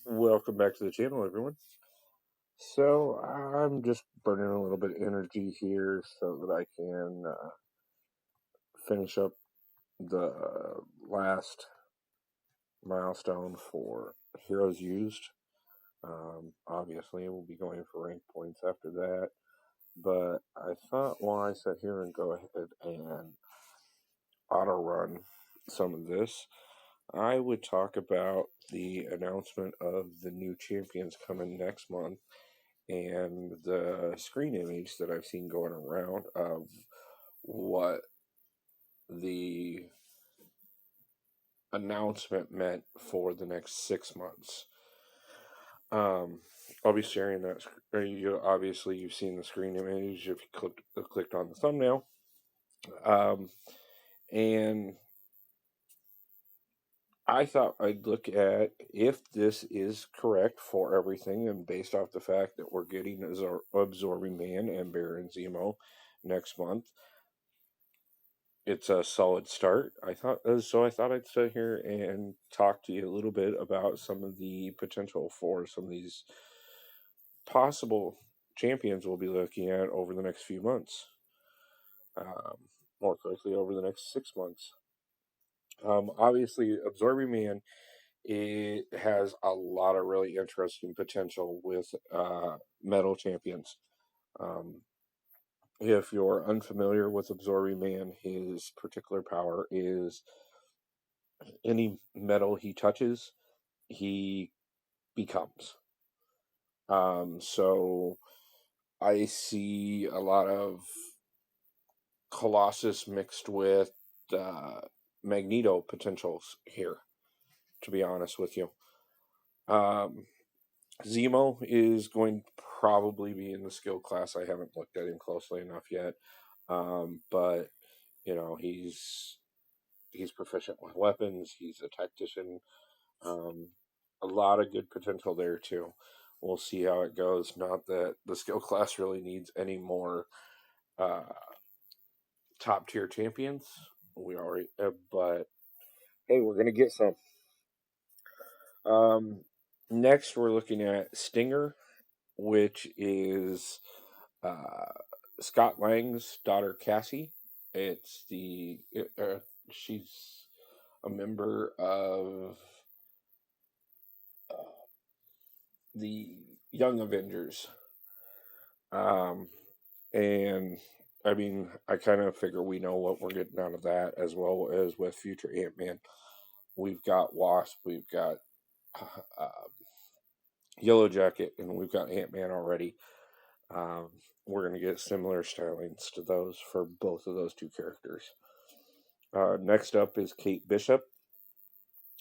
Welcome back to the channel, everyone. So I'm just burning a little bit of energy here so that I can finish up the last milestone for heroes used. Obviously, we'll be going for rank points after that, but I thought while I sit here and go ahead and auto run some of this, I would talk about the announcement of the new champions coming next month and the screen image that I've seen going around of what the announcement meant for the next 6 months. I'll be sharing that. Obviously, you've seen the screen image if you clicked on the thumbnail. And I thought I'd look at if this is correct for everything, and based off the fact that we're getting Absorbing Man and Baron Zemo next month, it's a solid start. I thought I'd sit here and talk to you a little bit about some of the potential for some of these possible champions we'll be looking at over the next few months. More correctly, over the next 6 months. Obviously, Absorbing Man, it has a lot of really interesting potential with metal champions. Um, if you're unfamiliar with Absorbing Man, his particular power is any metal he touches, he becomes. So I see a lot of Colossus mixed with Magneto potentials here, to be honest with you. Um, Zemo is going to probably be in the skill class. I haven't looked at him closely enough yet. But he's proficient with weapons. He's a tactician. Um, a lot of good potential there too. We'll see how it goes. Not that the skill class really needs any more uh, top tier champions. We already, but hey, we're gonna get some. Um, Next, we're looking at Stinger, which is uh, Scott Lang's daughter Cassie. It's she's a member of uh, the Young Avengers. Um, and I mean, I kind of figure we know what we're getting out of that, as well as with future Ant-Man. We've got Wasp, we've got uh, Yellow Jacket, and we've got Ant-Man already. We're going to get similar stylings to those for both of those two characters. Next up is Kate Bishop.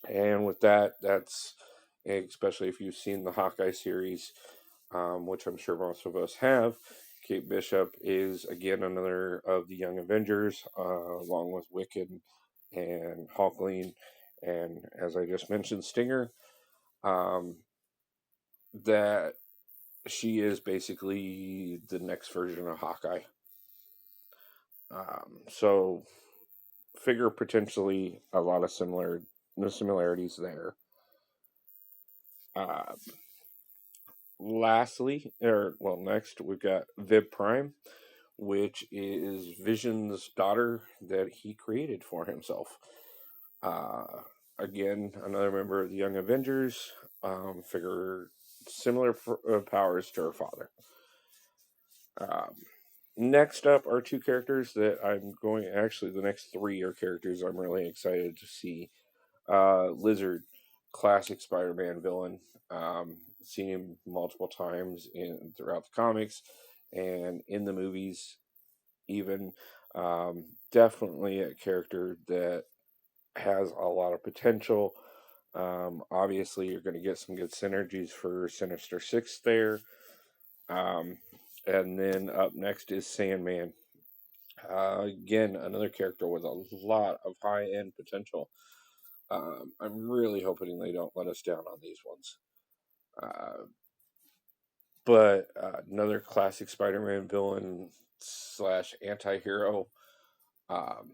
And with that, that's especially if you've seen the Hawkeye series, which I'm sure most of us have. Kate Bishop is again another of the Young Avengers, along with Wiccan and Hulkling, and as I just mentioned, Stinger. That she is basically the next version of Hawkeye. So figure potentially a lot of similarities there. Uh, Next we've got Viv Prime, which is Vision's daughter that he created for himself. Uh, Again, another member of the Young Avengers. Figure similar powers to her father. Um, Next up are two characters that the next three are characters I'm really excited to see. Lizard, classic Spider-Man villain. Seen him multiple times throughout the comics and in the movies. Even definitely a character that has a lot of potential. Obviously, you're going to get some good synergies for Sinister Six there. Um, and then up next is Sandman. Again, another character with a lot of high end potential. I'm really hoping they don't let us down on these ones. But another classic Spider-Man villain slash anti-hero. Um,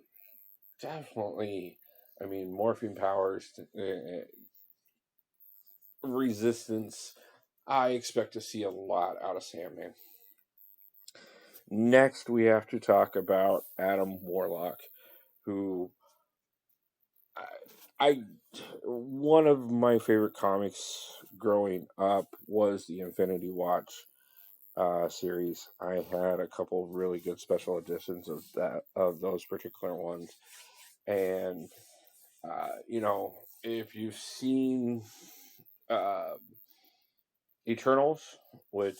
Definitely, I mean, morphing powers. resistance. I expect to see a lot out of Sandman. Next, we have to talk about Adam Warlock, who I one of my favorite comics growing up was the Infinity Watch series. I had a couple of really good special editions of those particular ones, and if you've seen uh, Eternals, which,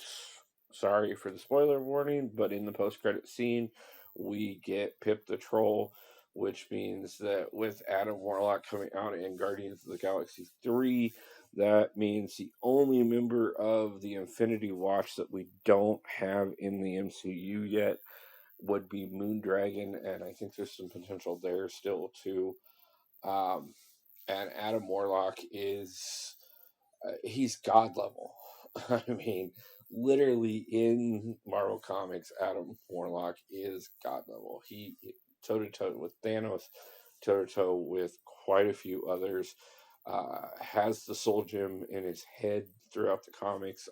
sorry for the spoiler warning, but in the post credit scene, we get Pip the Troll, which means that with Adam Warlock coming out in Guardians of the Galaxy 3, that means the only member of the Infinity Watch that we don't have in the MCU yet would be Moondragon, and I think there's some potential there still too. Um, and Adam Warlock is he's god level. I mean, literally in Marvel Comics, Adam Warlock is god level. He toe to toe with Thanos, toe to toe with quite a few others. Has the Soul Gem in his head throughout the comics.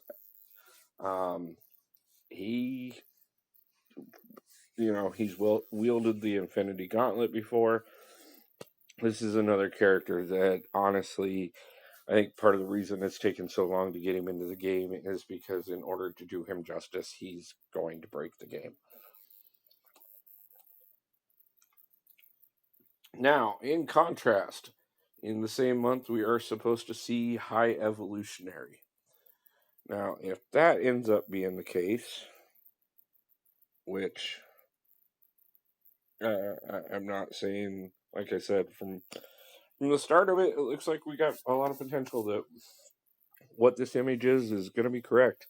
Um, he, he's wielded the Infinity Gauntlet before. This is another character that honestly, I think part of the reason it's taken so long to get him into the game is because in order to do him justice, he's going to break the game. Now, in contrast, in the same month, we are supposed to see High Evolutionary. Now, if that ends up being the case, which I'm not saying, like I said, from the start of it, it looks like we got a lot of potential that what this image is going to be correct.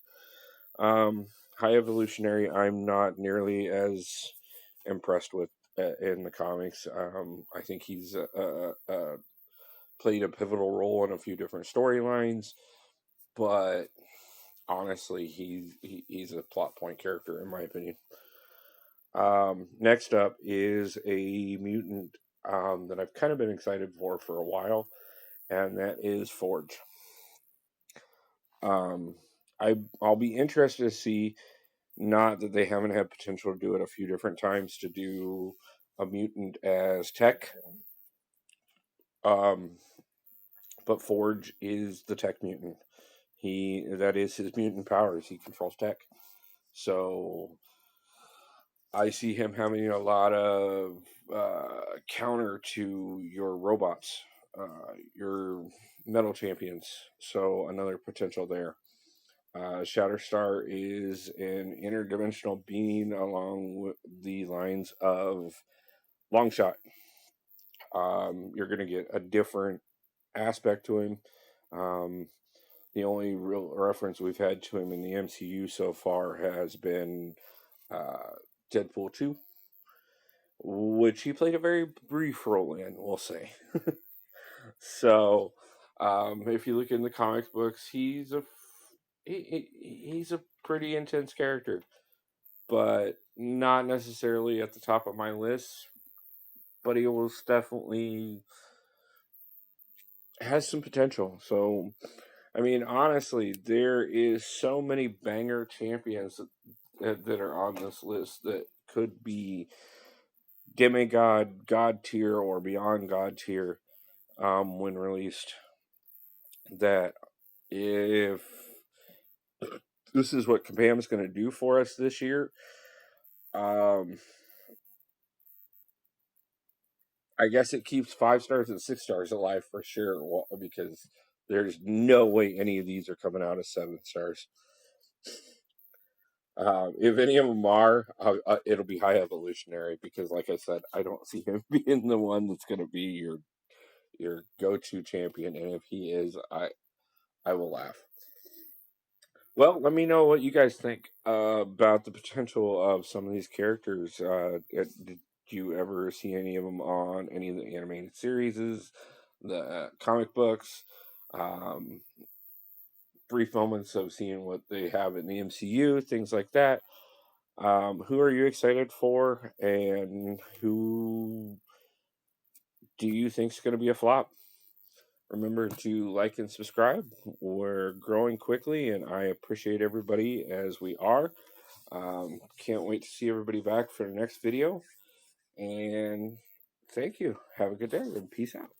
High Evolutionary, I'm not nearly as impressed with in the comics. I think he's played a pivotal role in a few different storylines, but honestly, he's a plot point character in my opinion. Next up is a mutant that I've kind of been excited for a while, and that is Forge. I'll be interested to see. Not that they haven't had potential to do it a few different times to do a mutant as tech. But Forge is the tech mutant. That is his mutant powers. He controls tech. So I see him having a lot of counter to your robots, your metal champions. So another potential there. Shatterstar is an interdimensional being along the lines of Longshot. You're going to get a different aspect to him. The only real reference we've had to him in the MCU so far has been Deadpool 2, which he played a very brief role in, we'll say. So, if you look in the comic books, he's a pretty intense character, but not necessarily at the top of my list. But he was definitely has some potential. So, I mean, honestly, there is so many banger champions that are on this list that could be demigod, god tier, or beyond god tier when released. That if this is what Kabam is going to do for us this year, I guess it keeps 5 stars and 6 stars alive for sure, because there's no way any of these are coming out as 7 stars. If any of them are, it'll be High Evolutionary because, like I said, I don't see him being the one that's going to be your go-to champion, and if he is, I will laugh. Well, let me know what you guys think about the potential of some of these characters. Did you ever see any of them on any of the animated series, the comic books? Brief moments of seeing what they have in the MCU, things like that. Who are you excited for, and who do you think is going to be a flop? Remember to like and subscribe. We're growing quickly, and I appreciate everybody as we are. Can't wait to see everybody back for the next video. And thank you. Have a good day and peace out.